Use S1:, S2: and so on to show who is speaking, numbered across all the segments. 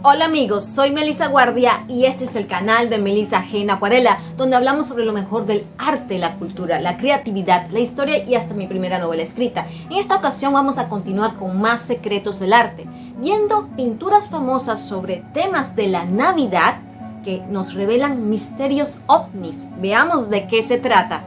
S1: Hola amigos, soy Melissa Guardia y este es el canal de Melissa Gen Acuarela, donde hablamos sobre lo mejor del arte, la cultura, la creatividad, la historia y hasta mi primera novela escrita. En esta ocasión vamos a continuar con más secretos del arte, viendo pinturas famosas sobre temas de la Navidad que nos revelan misterios ovnis. Veamos de qué se trata.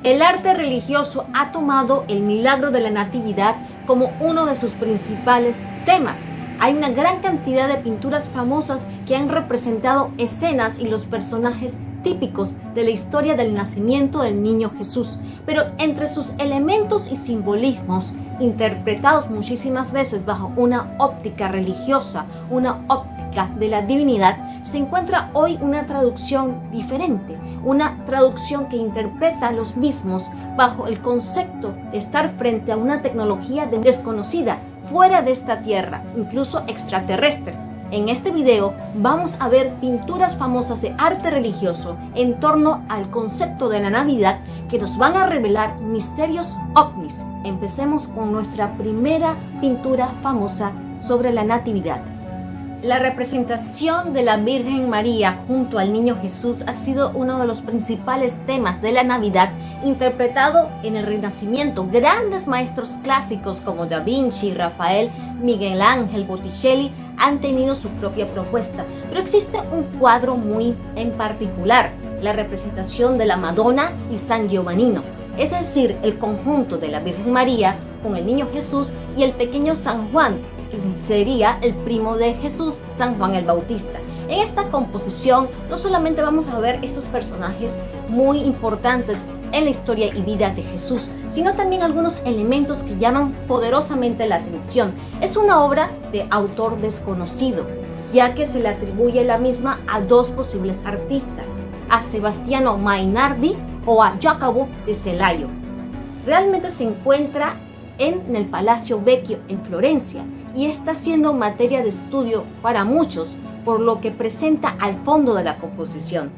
S1: El arte religioso ha tomado el milagro de la Natividad como uno de sus principales temas. Hay una gran cantidad de pinturas famosas que han representado escenas y los personajes típicos de la historia del nacimiento del niño Jesús, pero entre sus elementos y simbolismos, interpretados muchísimas veces bajo una óptica religiosa, una óptica de la divinidad, se encuentra hoy una traducción diferente, una traducción que interpreta los mismos bajo el concepto de estar frente a una tecnología desconocida, fuera de esta tierra, incluso extraterrestre. En este video vamos a ver pinturas famosas de arte religioso en torno al concepto de la Navidad que nos van a revelar misterios ovnis. Empecemos con nuestra primera pintura famosa sobre la Natividad. La representación de la Virgen María junto al niño Jesús ha sido uno de los principales temas de la Navidad, interpretado en el Renacimiento. Grandes maestros clásicos como Da Vinci, Rafael, Miguel Ángel, Botticelli han tenido su propia propuesta, pero existe un cuadro muy en particular, la representación de la Madonna y San Giovannino, es decir, el conjunto de la Virgen María con el niño Jesús y el pequeño San Juan, que sería el primo de Jesús, San Juan el Bautista. En esta composición no solamente vamos a ver estos personajes muy importantes en la historia y vida de Jesús, sino también algunos elementos que llaman poderosamente la atención. Es una obra de autor desconocido, ya que se le atribuye la misma a dos posibles artistas, a Sebastiano Mainardi o a Jacopo de Selaio. Realmente se encuentra en el Palacio Vecchio en Florencia y está siendo materia de estudio para muchos, por lo que presenta al fondo de la composición.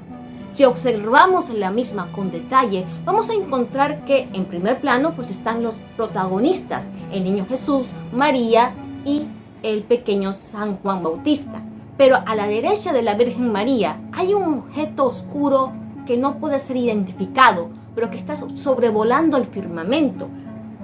S1: Si observamos la misma con detalle, vamos a encontrar que en primer plano están los protagonistas, el niño Jesús, María y el pequeño San Juan Bautista. Pero a la derecha de la Virgen María hay un objeto oscuro que no puede ser identificado, pero que está sobrevolando el firmamento.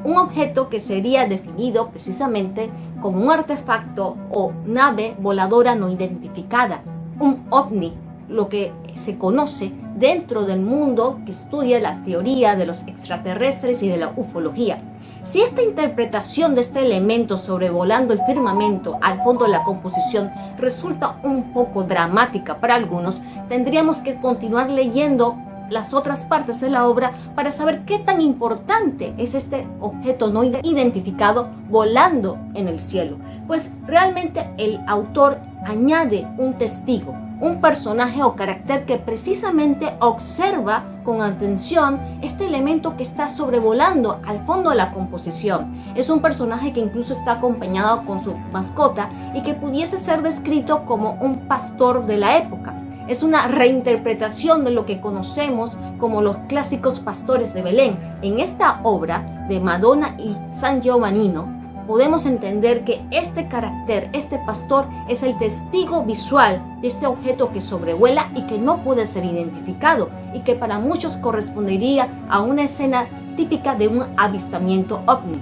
S1: Un objeto que sería definido precisamente como un artefacto o nave voladora no identificada, un ovni, lo que se conoce dentro del mundo que estudia la teoría de los extraterrestres y de la ufología. Si esta interpretación de este elemento sobrevolando el firmamento al fondo de la composición resulta un poco dramática para algunos, tendríamos que continuar leyendo las otras partes de la obra para saber qué tan importante es este objeto no identificado volando en el cielo. Pues realmente el autor añade un testigo, un personaje o carácter que precisamente observa con atención este elemento que está sobrevolando al fondo de la composición. Es un personaje que incluso está acompañado con su mascota y que pudiese ser descrito como un pastor de la época. Es una reinterpretación de lo que conocemos como los clásicos pastores de Belén. En esta obra de Madonna y San Giovannino podemos entender que este carácter, este pastor, es el testigo visual de este objeto que sobrevuela y que no puede ser identificado y que para muchos correspondería a una escena típica de un avistamiento ovni.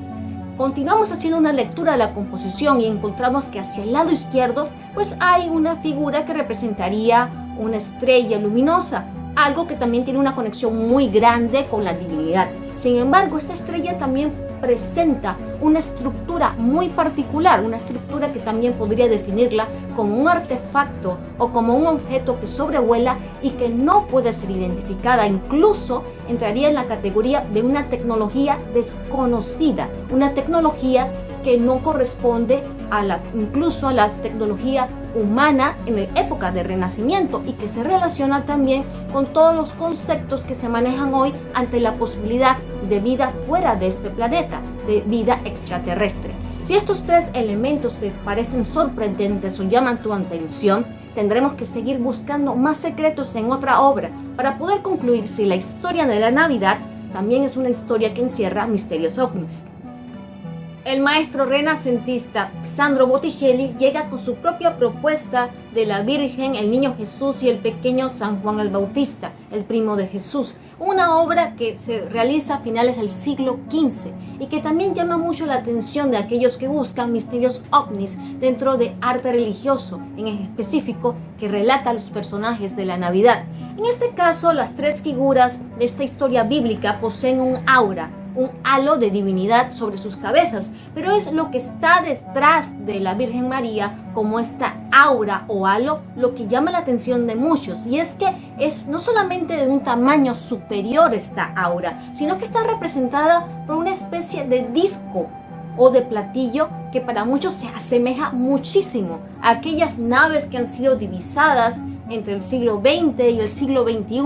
S1: Continuamos haciendo una lectura de la composición y encontramos que hacia el lado izquierdo hay una figura que representaría una estrella luminosa, algo que también tiene una conexión muy grande con la divinidad. Sin embargo, esta estrella también presenta una estructura muy particular, una estructura que también podría definirla como un artefacto o como un objeto que sobrevuela y que no puede ser identificada. Incluso entraría en la categoría de una tecnología desconocida, una tecnología que no corresponde incluso a la tecnología humana en la época del Renacimiento y que se relaciona también con todos los conceptos que se manejan hoy ante la posibilidad de vida fuera de este planeta, de vida extraterrestre. Si estos tres elementos te parecen sorprendentes o llaman tu atención, tendremos que seguir buscando más secretos en otra obra para poder concluir si la historia de la Navidad también es una historia que encierra misterios ovnis. El maestro renacentista Sandro Botticelli llega con su propia propuesta de la Virgen, el Niño Jesús y el pequeño San Juan el Bautista, el primo de Jesús, una obra que se realiza a finales del siglo XV y que también llama mucho la atención de aquellos que buscan misterios ovnis dentro de arte religioso, en específico que relata los personajes de la Navidad. En este caso, las tres figuras de esta historia bíblica poseen un aura, un halo de divinidad sobre sus cabezas, pero es lo que está detrás de la Virgen María como esta aura o halo lo que llama la atención de muchos, y es que es no solamente de un tamaño superior esta aura, sino que está representada por una especie de disco o de platillo que para muchos se asemeja muchísimo a aquellas naves que han sido divisadas entre el siglo XX y el siglo XXI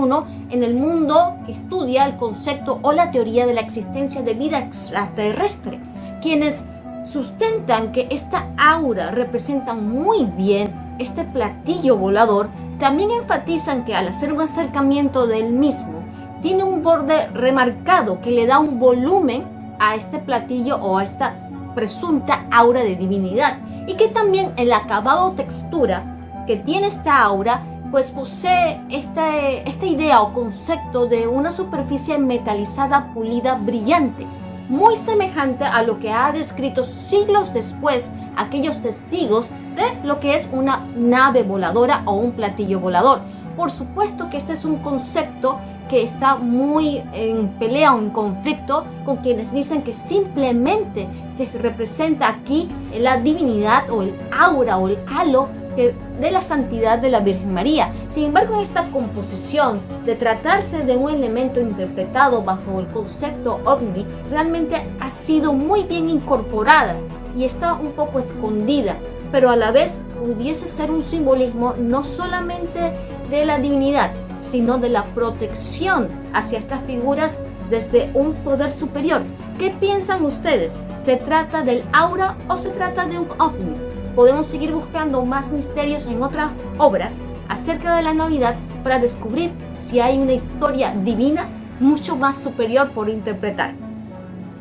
S1: en el mundo que estudia el concepto o la teoría de la existencia de vida extraterrestre, quienes sustentan que esta aura representa muy bien este platillo volador. También enfatizan que al hacer un acercamiento del mismo tiene un borde remarcado que le da un volumen a este platillo o a esta presunta aura de divinidad, y que también el acabado o textura que tiene esta aura pues posee esta idea o concepto de una superficie metalizada, pulida, brillante, muy semejante a lo que ha descrito siglos después aquellos testigos de lo que es una nave voladora o un platillo volador. Por supuesto que este es un concepto que está muy en pelea o en conflicto con quienes dicen que simplemente se representa aquí la divinidad o el aura o el halo de la santidad de la Virgen María. Sin embargo, en esta composición, de tratarse de un elemento interpretado bajo el concepto ovni, realmente ha sido muy bien incorporada y está un poco escondida, pero a la vez pudiese ser un simbolismo no solamente de la divinidad, sino de la protección hacia estas figuras desde un poder superior. ¿Qué piensan ustedes? ¿Se trata del aura o se trata de un ovni? Podemos seguir buscando más misterios en otras obras acerca de la Navidad para descubrir si hay una historia divina mucho más superior por interpretar.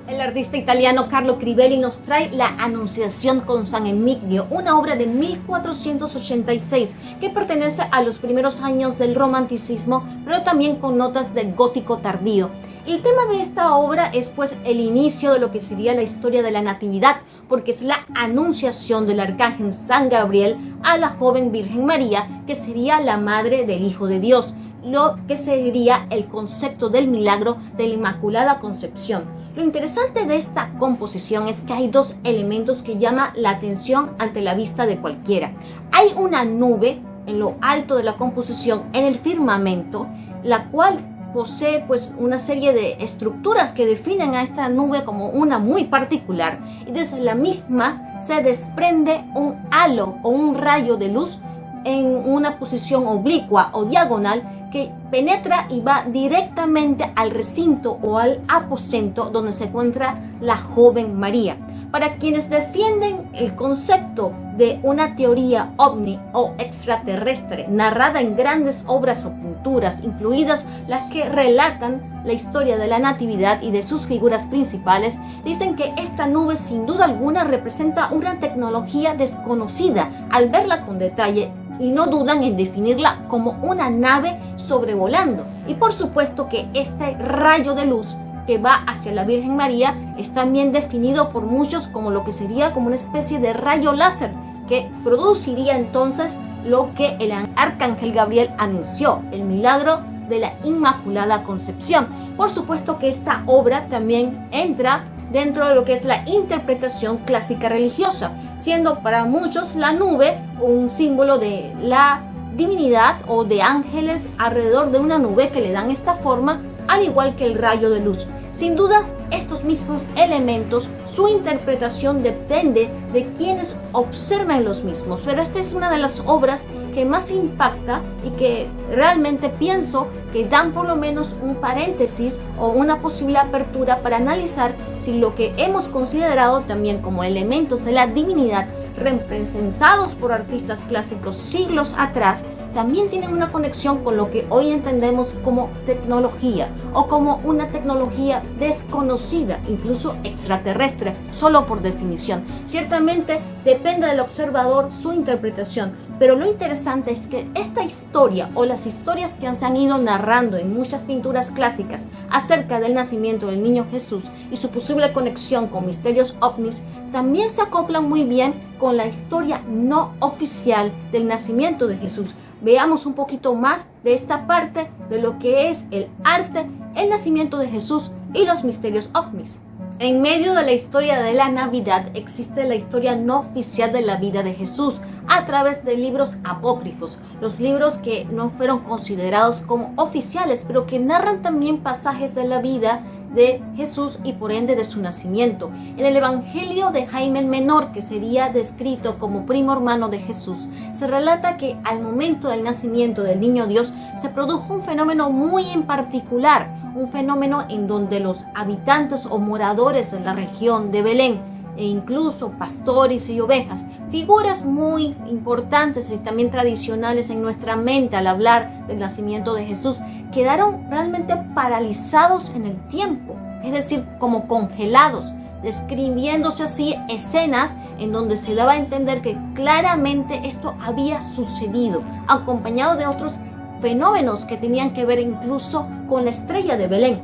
S1: El artista italiano Carlo Crivelli nos trae La Anunciación con San Emigdio, una obra de 1486 que pertenece a los primeros años del romanticismo, pero también con notas de gótico tardío. El tema de esta obra es pues el inicio de lo que sería la historia de la Natividad, porque es la anunciación del arcángel San Gabriel a la joven Virgen María, que sería la madre del Hijo de Dios, lo que sería el concepto del milagro de la Inmaculada Concepción. Lo interesante de esta composición es que hay dos elementos que llaman la atención ante la vista de cualquiera. Hay una nube en lo alto de la composición, en el firmamento, la cual posee pues una serie de estructuras que definen a esta nube como una muy particular, y desde la misma se desprende un halo o un rayo de luz en una posición oblicua o diagonal que penetra y va directamente al recinto o al aposento donde se encuentra la joven María. Para quienes defienden el concepto de una teoría ovni o extraterrestre narrada en grandes obras o pinturas, incluidas las que relatan la historia de la Natividad y de sus figuras principales, dicen que esta nube sin duda alguna representa una tecnología desconocida al verla con detalle, y no dudan en definirla como una nave sobrevolando. Y por supuesto que este rayo de luz que va hacia la Virgen María es también definido por muchos como lo que sería como una especie de rayo láser que produciría entonces lo que el arcángel Gabriel anunció, el milagro de la Inmaculada Concepción. Por supuesto que esta obra también entra dentro de lo que es la interpretación clásica religiosa, siendo para muchos la nube un símbolo de la divinidad o de ángeles alrededor de una nube que le dan esta forma, al igual que el rayo de luz. Sin duda, estos mismos elementos, su interpretación depende de quienes observen los mismos, pero esta es una de las obras que más impacta y que realmente pienso que dan por lo menos un paréntesis o una posible apertura para analizar si lo que hemos considerado también como elementos de la divinidad representados por artistas clásicos siglos atrás también tienen una conexión con lo que hoy entendemos como tecnología o como una tecnología desconocida, incluso extraterrestre, solo por definición. Ciertamente depende del observador su interpretación, pero lo interesante es que esta historia o las historias que se han ido narrando en muchas pinturas clásicas acerca del nacimiento del niño Jesús y su posible conexión con misterios ovnis también se acoplan muy bien con la historia no oficial del nacimiento de Jesús. Veamos un poquito más de esta parte de lo que es el arte, el nacimiento de Jesús y los misterios ovnis. En medio de la historia de la Navidad existe la historia no oficial de la vida de Jesús a través de libros apócrifos, los libros que no fueron considerados como oficiales, pero que narran también pasajes de la vida de Jesús y por ende de su nacimiento. En el Evangelio de Jaime el Menor, que sería descrito como primo hermano de Jesús, se relata que al momento del nacimiento del niño Dios se produjo un fenómeno muy en particular, un fenómeno en donde los habitantes o moradores de la región de Belén e incluso pastores y ovejas, figuras muy importantes y también tradicionales en nuestra mente al hablar del nacimiento de Jesús, quedaron realmente paralizados en el tiempo, es decir, como congelados, describiéndose así escenas en donde se daba a entender que claramente esto había sucedido, acompañado de otros fenómenos que tenían que ver incluso con la estrella de Belén.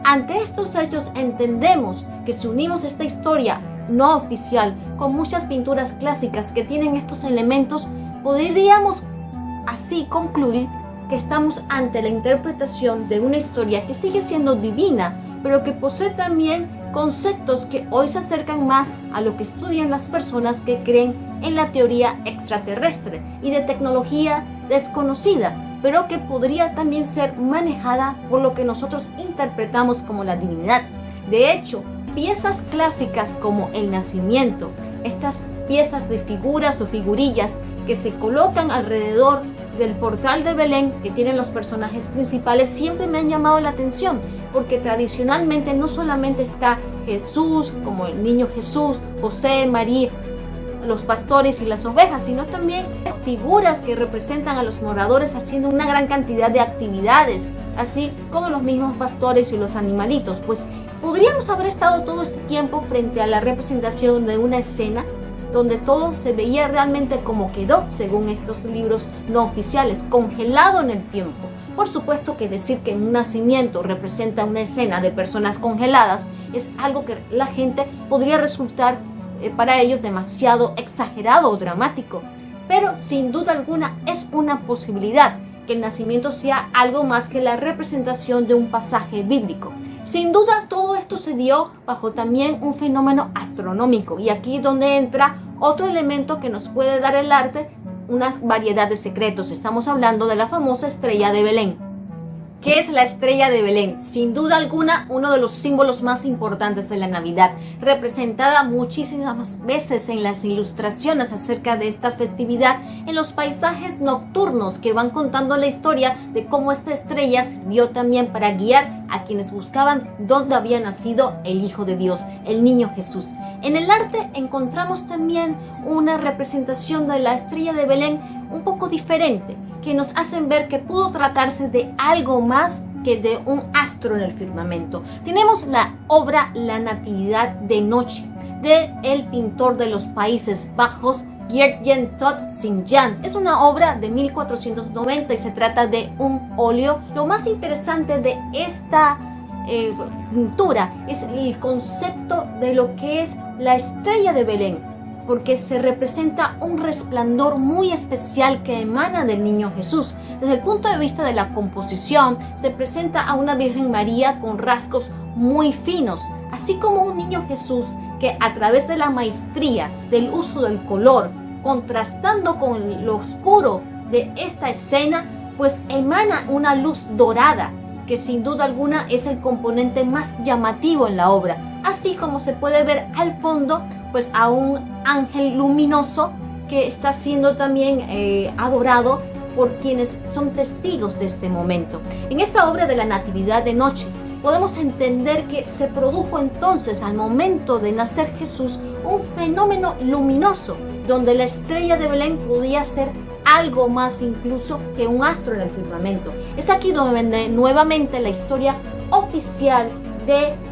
S1: Ante estos hechos entendemos que si unimos esta historia no oficial con muchas pinturas clásicas que tienen estos elementos, podríamos así concluir que estamos ante la interpretación de una historia que sigue siendo divina, pero que posee también conceptos que hoy se acercan más a lo que estudian las personas que creen en la teoría extraterrestre y de tecnología desconocida, pero que podría también ser manejada por lo que nosotros interpretamos como la divinidad. De hecho, piezas clásicas como el nacimiento, estas piezas de figuras o figurillas que se colocan alrededor del portal de Belén que tienen los personajes principales, siempre me han llamado la atención, porque tradicionalmente no solamente está Jesús, como el niño Jesús, José, María, los pastores y las ovejas, sino también figuras que representan a los moradores haciendo una gran cantidad de actividades, así como los mismos pastores y los animalitos. Pues podríamos haber estado todo este tiempo frente a la representación de una escena donde todo se veía realmente como quedó según estos libros no oficiales, congelado en el tiempo. Por supuesto que decir que un nacimiento representa una escena de personas congeladas es algo que la gente podría resultar para ellos demasiado exagerado o dramático, pero sin duda alguna es una posibilidad que el nacimiento sea algo más que la representación de un pasaje bíblico. Sin duda todo esto se dio bajo también un fenómeno astronómico, y aquí donde entra otro elemento que nos puede dar el arte, una variedad de secretos. Estamos hablando de la famosa estrella de Belén. ¿Qué es la estrella de Belén? Sin duda alguna, uno de los símbolos más importantes de la Navidad, representada muchísimas veces en las ilustraciones acerca de esta festividad, en los paisajes nocturnos que van contando la historia de cómo esta estrella sirvió también para guiar a quienes buscaban dónde había nacido el Hijo de Dios, el niño Jesús. En el arte encontramos también una representación de la estrella de Belén un poco diferente, que nos hacen ver que pudo tratarse de algo más que de un astro en el firmamento. Tenemos la obra La Natividad de Noche, de el pintor de los Países Bajos, Geert-Jan Todt Sint-Jan. Es una obra de 1490 y se trata de un óleo. Lo más interesante de esta pintura es el concepto de lo que es la estrella de Belén, porque se representa un resplandor muy especial que emana del niño Jesús. Desde el punto de vista de la composición, se presenta a una Virgen María con rasgos muy finos, así como un niño Jesús que a través de la maestría del uso del color, contrastando con lo oscuro de esta escena, pues emana una luz dorada, que sin duda alguna es el componente más llamativo en la obra, así como se puede ver al fondo pues a un ángel luminoso que está siendo también adorado por quienes son testigos de este momento. En esta obra de la Natividad de Noche podemos entender que se produjo entonces al momento de nacer Jesús un fenómeno luminoso donde la estrella de Belén podía ser algo más incluso que un astro en el firmamento. Es aquí donde nuevamente la historia oficial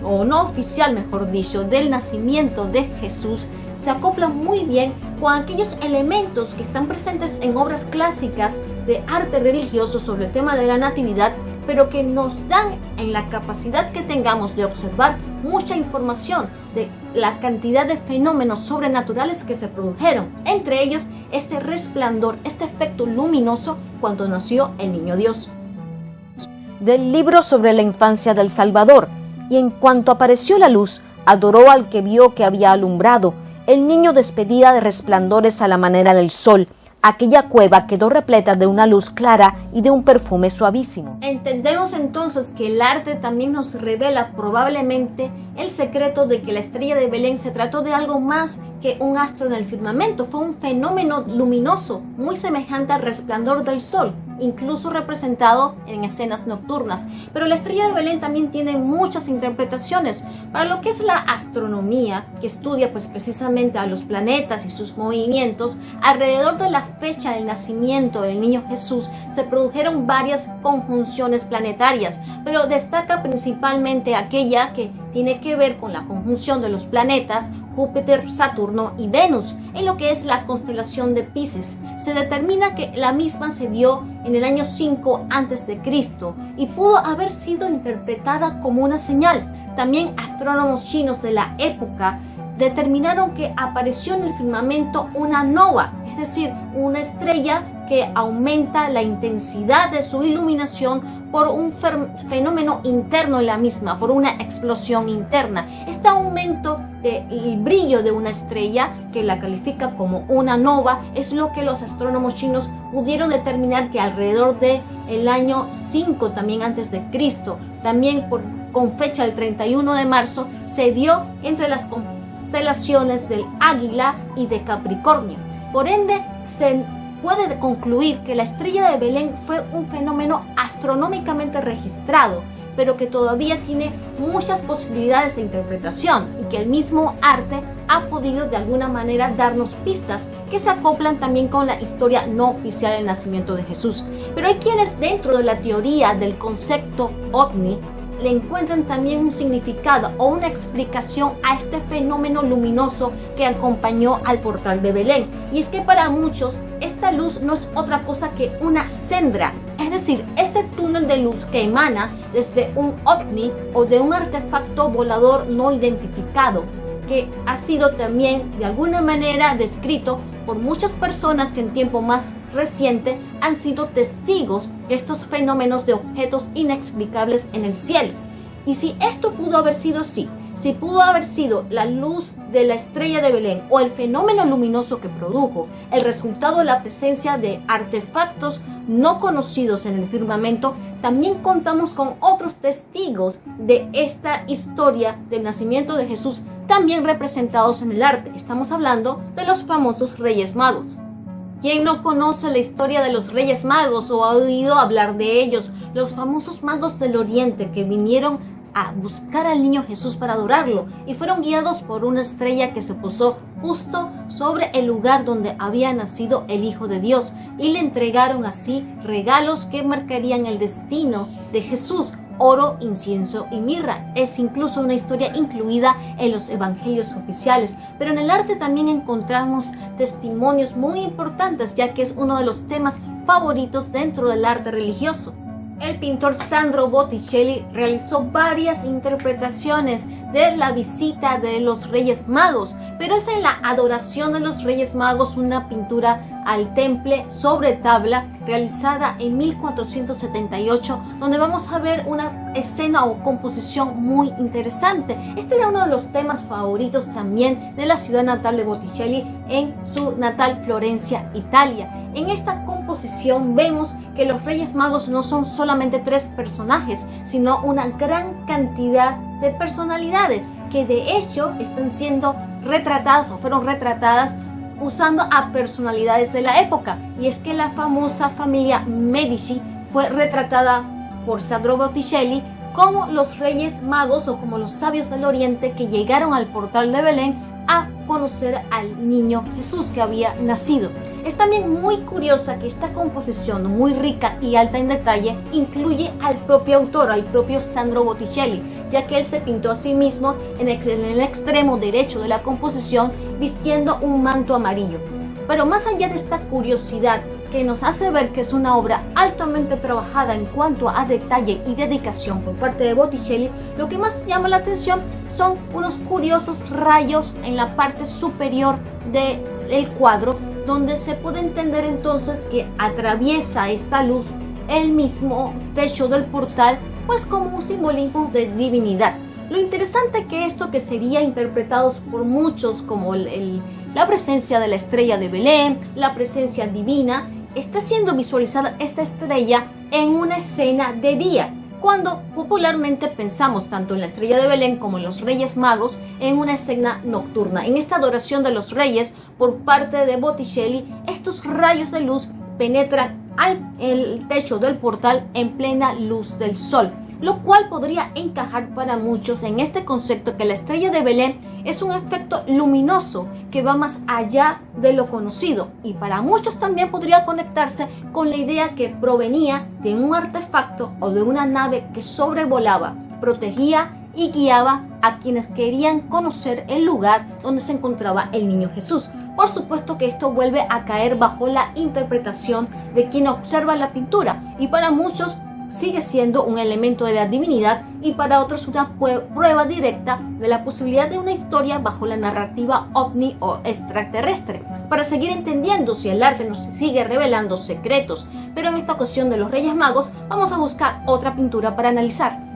S1: o no oficial, mejor dicho, del nacimiento de Jesús se acopla muy bien con aquellos elementos que están presentes en obras clásicas de arte religioso sobre el tema de la natividad, pero que nos dan en la capacidad que tengamos de observar mucha información de la cantidad de fenómenos sobrenaturales que se produjeron, entre ellos este resplandor, este efecto luminoso cuando nació el niño Dios. Del libro sobre la infancia del Salvador. Y en cuanto apareció la luz, adoró al que vio que había alumbrado. El niño despedía de resplandores a la manera del sol. Aquella cueva quedó repleta de una luz clara y de un perfume suavísimo. Entendemos entonces que el arte también nos revela probablemente el secreto de que la estrella de Belén se trató de algo más que un astro en el firmamento. Fue un fenómeno luminoso, muy semejante al resplandor del sol, incluso representado en escenas nocturnas. Pero la estrella de Belén también tiene muchas interpretaciones. Para lo que es la astronomía, que estudia pues precisamente a los planetas y sus movimientos, alrededor de la fecha del nacimiento del niño Jesús se produjeron varias conjunciones planetarias, pero destaca principalmente aquella que tiene que ver con la conjunción de los planetas Júpiter, Saturno y Venus, en lo que es la constelación de Piscis. Se determina que la misma se dio en el año 5 a.C. y pudo haber sido interpretada como una señal. También astrónomos chinos de la época determinaron que apareció en el firmamento una nova, es decir, una estrella que aumenta la intensidad de su iluminación por un fenómeno interno en la misma, por una explosión interna. Este aumento del brillo de una estrella, que la califica como una nova, es lo que los astrónomos chinos pudieron determinar que alrededor del año 5 también antes de Cristo, también con fecha del 31 de marzo, se dio entre las constelaciones del Águila y de Capricornio. Por ende, se puede concluir que la estrella de Belén fue un fenómeno astronómicamente registrado, pero que todavía tiene muchas posibilidades de interpretación y que el mismo arte ha podido de alguna manera darnos pistas que se acoplan también con la historia no oficial del nacimiento de Jesús. Pero hay quienes dentro de la teoría del concepto ovni le encuentran también un significado o una explicación a este fenómeno luminoso que acompañó al portal de Belén. Y es que para muchos esta luz no es otra cosa que una sendra, es decir, ese túnel de luz que emana desde un ovni o de un artefacto volador no identificado, que ha sido también de alguna manera descrito por muchas personas que en tiempo más reciente han sido testigos de estos fenómenos de objetos inexplicables en el cielo. Y si esto pudo haber sido así, si pudo haber sido la luz de la estrella de Belén o el fenómeno luminoso que produjo el resultado de la presencia de artefactos no conocidos en el firmamento, también contamos con otros testigos de esta historia del nacimiento de Jesús, también representados en el arte. Estamos hablando de los famosos Reyes Magos. ¿Quién no conoce la historia de los Reyes Magos o ha oído hablar de ellos? Los famosos magos del Oriente que vinieron a buscar al niño Jesús para adorarlo y fueron guiados por una estrella que se posó justo sobre el lugar donde había nacido el Hijo de Dios y le entregaron así regalos que marcarían el destino de Jesús: oro, incienso y mirra. Es incluso una historia incluida en los evangelios oficiales, pero en el arte también encontramos testimonios muy importantes, ya que es uno de los temas favoritos dentro del arte religioso. El pintor Sandro Botticelli realizó varias interpretaciones de la visita de los Reyes Magos, pero es en la adoración de los Reyes Magos, una pintura al temple sobre tabla realizada en 1478, donde vamos a ver una escena o composición muy interesante. Este era uno de los temas favoritos también de la ciudad natal de Botticelli en su natal Florencia, Italia. En esta composición vemos que los Reyes Magos no son solamente 3 personajes, sino una gran cantidad de personalidades que de hecho están siendo retratadas o fueron retratadas usando a personalidades de la época. Y es que la famosa familia Medici fue retratada por Sandro Botticelli como los Reyes Magos o como los sabios del Oriente que llegaron al portal de Belén a conocer al niño Jesús que había nacido. Es también muy curiosa que esta composición, muy rica y alta en detalle, incluye al propio autor, al propio Sandro Botticelli, ya que él se pintó a sí mismo en el extremo derecho de la composición vistiendo un manto amarillo. Pero más allá de esta curiosidad que nos hace ver que es una obra altamente trabajada en cuanto a detalle y dedicación por parte de Botticelli, lo que más llama la atención son unos curiosos rayos en la parte superior del cuadro, donde se puede entender entonces que atraviesa esta luz el mismo techo del portal, pues como un simbolismo de divinidad. Lo interesante que esto, que sería interpretado por muchos como la presencia de la estrella de Belén, la presencia divina, está siendo visualizada esta estrella en una escena de día, cuando popularmente pensamos tanto en la estrella de Belén como en los Reyes Magos en una escena nocturna. En esta adoración de los Reyes por parte de Botticelli, estos rayos de luz penetran el techo del portal en plena luz del sol, lo cual podría encajar para muchos en este concepto que la estrella de Belén es un efecto luminoso que va más allá de lo conocido, y para muchos también podría conectarse con la idea que provenía de un artefacto o de una nave que sobrevolaba, protegía y guiaba a quienes querían conocer el lugar donde se encontraba el niño Jesús. Por supuesto que esto vuelve a caer bajo la interpretación de quien observa la pintura, y para muchos sigue siendo un elemento de la divinidad, y para otros una prueba directa de la posibilidad de una historia bajo la narrativa ovni o extraterrestre, para seguir entendiendo si el arte nos sigue revelando secretos. Pero en esta ocasión de los Reyes Magos vamos a buscar otra pintura para analizar.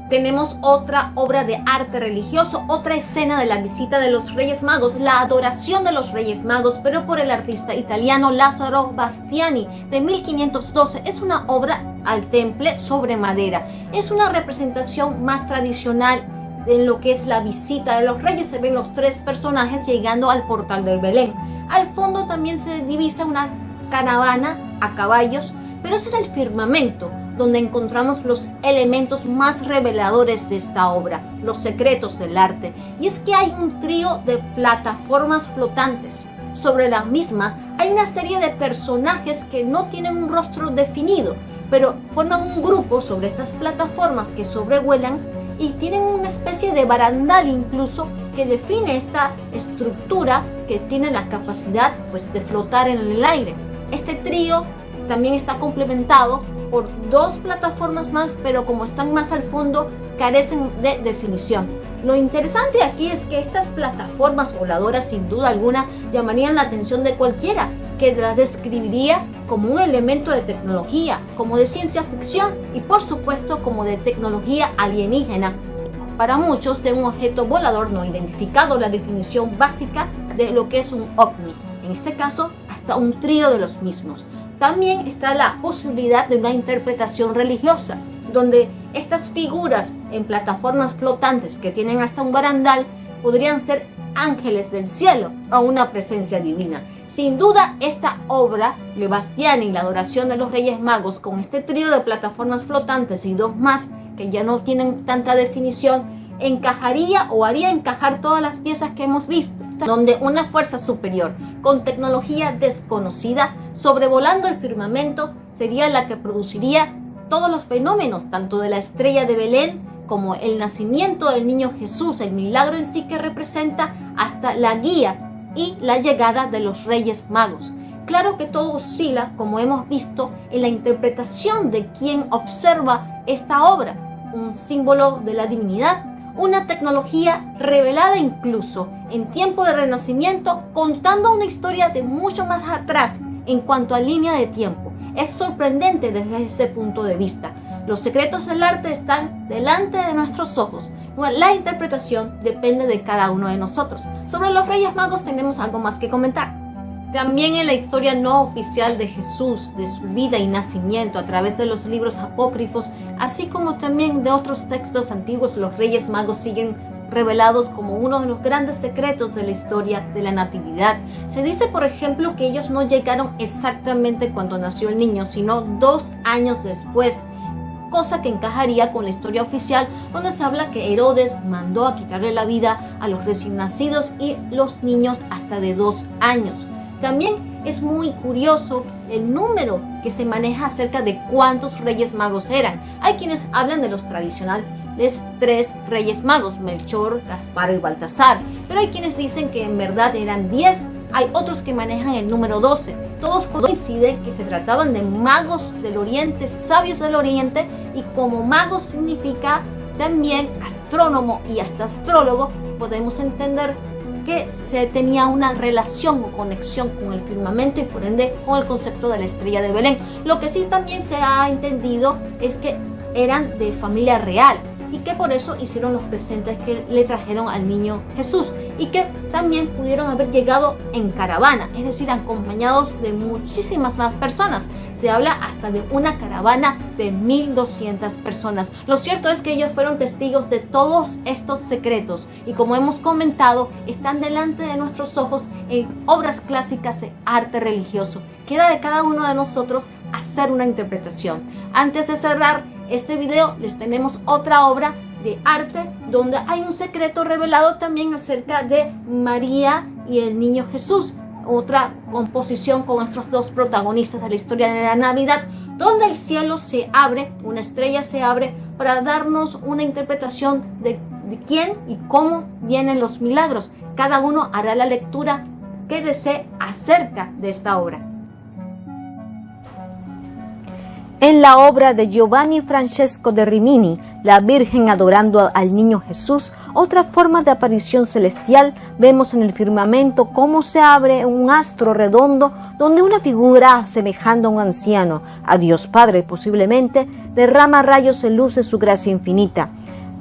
S1: Tenemos otra obra de arte religioso, otra escena de la visita de los Reyes Magos, la adoración de los Reyes Magos, pero por el artista italiano Lazzaro Bastiani, de 1512. Es una obra al temple sobre madera. Es una representación más tradicional de lo que es la visita de los reyes. Se ven los tres personajes llegando al portal del Belén. Al fondo también se divisa una caravana a caballos, pero ese era el firmamento, donde encontramos los elementos más reveladores de esta obra, los secretos del arte. Y es que hay un trío de plataformas flotantes. Sobre la misma hay una serie de personajes que no tienen un rostro definido, pero forman un grupo sobre estas plataformas que sobrevuelan y tienen una especie de barandal incluso que define esta estructura que tiene la capacidad, pues, de flotar en el aire. Este trío también está complementado por dos plataformas más, pero como están más al fondo, carecen de definición. Lo interesante aquí es que estas plataformas voladoras, sin duda alguna, llamarían la atención de cualquiera, que las describiría como un elemento de tecnología, como de ciencia ficción y por supuesto como de tecnología alienígena. Para muchos, de un objeto volador no identificado, la definición básica de lo que es un ovni. En este caso, hasta un trío de los mismos. También está la posibilidad de una interpretación religiosa, donde estas figuras en plataformas flotantes que tienen hasta un barandal podrían ser ángeles del cielo o una presencia divina. Sin duda, esta obra de Bastiani, la adoración de los Reyes Magos, con este trío de plataformas flotantes y dos más que ya no tienen tanta definición, encajaría o haría encajar todas las piezas que hemos visto, donde una fuerza superior con tecnología desconocida sobrevolando el firmamento sería la que produciría todos los fenómenos, tanto de la estrella de Belén como el nacimiento del niño Jesús, el milagro en sí que representa, hasta la guía y la llegada de los Reyes Magos. Claro que todo oscila, como hemos visto, en la interpretación de quien observa esta obra, un símbolo de la divinidad, una tecnología revelada incluso en tiempo de Renacimiento, contando una historia de mucho más atrás en cuanto a línea de tiempo. Es sorprendente desde ese punto de vista. Los secretos del arte están delante de nuestros ojos. La interpretación depende de cada uno de nosotros. Sobre los Reyes Magos tenemos algo más que comentar. También en la historia no oficial de Jesús, de su vida y nacimiento a través de los libros apócrifos, así como también de otros textos antiguos, los Reyes Magos siguen revelados como uno de los grandes secretos de la historia de la Natividad. Se dice, por ejemplo, que ellos no llegaron exactamente cuando nació el niño, sino 2 años después, cosa que encajaría con la historia oficial, donde se habla que Herodes mandó a quitarle la vida a los recién nacidos y los niños hasta de 2 años. También Es muy curioso el número que se maneja acerca de cuántos reyes magos eran. Hay quienes hablan de los tradicionales 3 reyes magos, Melchor, Gaspar y Baltasar, pero hay quienes dicen que en verdad eran 10. Hay otros que manejan el número 12. Todos coinciden que se trataban de magos del oriente, sabios del oriente, y como mago significa también astrónomo y hasta astrólogo, podemos entender que se tenía una relación o conexión con el firmamento y por ende con el concepto de la estrella de Belén. Lo que sí también se ha entendido es que eran de familia real y que por eso hicieron los presentes que le trajeron al niño Jesús, y que también pudieron haber llegado en caravana, es decir, acompañados de muchísimas más personas. Se habla hasta de una caravana de 1200 personas. Lo cierto es que ellos fueron testigos de todos estos secretos y, como hemos comentado, están delante de nuestros ojos en obras clásicas de arte religioso. Queda de cada uno de nosotros hacer una interpretación. Antes de cerrar este video, les tenemos otra obra de arte donde hay un secreto revelado también acerca de María y el niño Jesús. Otra composición con nuestros 2 protagonistas de la historia de la Navidad, donde el cielo se abre, una estrella se abre para darnos una interpretación de quién y cómo vienen los milagros. Cada uno hará la lectura que desee acerca de esta obra. En la obra de Giovanni Francesco de Rimini, La Virgen adorando al niño Jesús, otra forma de aparición celestial, vemos en el firmamento cómo se abre un astro redondo donde una figura semejando a un anciano, a Dios Padre posiblemente, derrama rayos de luz de su gracia infinita.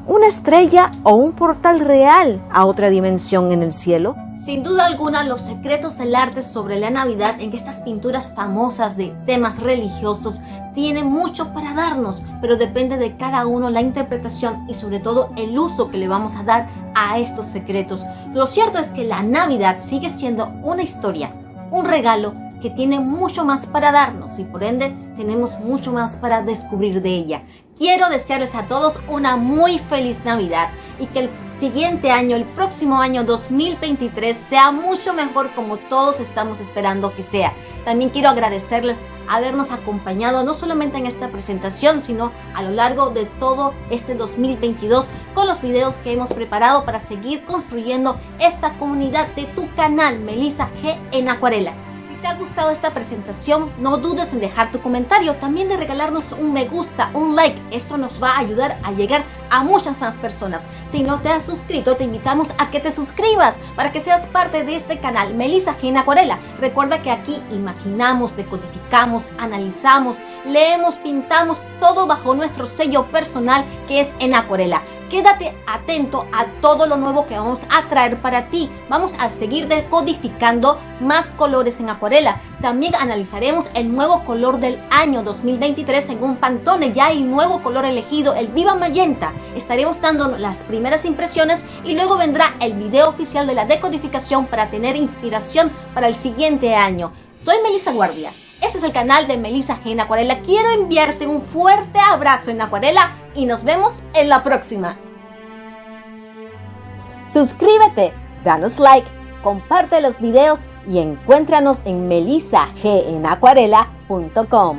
S1: ¿Una estrella o un portal real a otra dimensión en el cielo? Sin duda alguna, los secretos del arte sobre la Navidad en estas pinturas famosas de temas religiosos tienen mucho para darnos, pero depende de cada uno la interpretación y sobre todo el uso que le vamos a dar a estos secretos. Lo cierto es que la Navidad sigue siendo una historia, un regalo que tiene mucho más para darnos y por ende tenemos mucho más para descubrir de ella. Quiero desearles a todos una muy feliz Navidad y que el siguiente año, el próximo año 2023, sea mucho mejor como todos estamos esperando que sea. También quiero agradecerles habernos acompañado no solamente en esta presentación, sino a lo largo de todo este 2022 con los videos que hemos preparado para seguir construyendo esta comunidad de tu canal Melissa G en Acuarela. Si te ha gustado esta presentación, no dudes en dejar tu comentario, también de regalarnos un me gusta, un like. Esto nos va a ayudar a llegar a muchas más personas. Si no te has suscrito, te invitamos a que te suscribas para que seas parte de este canal Melissa G en Acuarela. Recuerda que aquí imaginamos, decodificamos, analizamos, leemos, pintamos, todo bajo nuestro sello personal que es en Acuarela. Quédate atento a todo lo nuevo que vamos a traer para ti. Vamos a seguir decodificando más colores en acuarela. También analizaremos el nuevo color del año 2023 en un Pantone. Ya hay nuevo color elegido, el Viva Magenta. Estaremos dando las primeras impresiones y luego vendrá el video oficial de la decodificación para tener inspiración para el siguiente año. Soy Melissa Guardia. Este es el canal de Melissa G en Acuarela. Quiero enviarte un fuerte abrazo en acuarela y nos vemos en la próxima. Suscríbete, danos like, comparte los videos y encuéntranos en melissagenacuarela.com.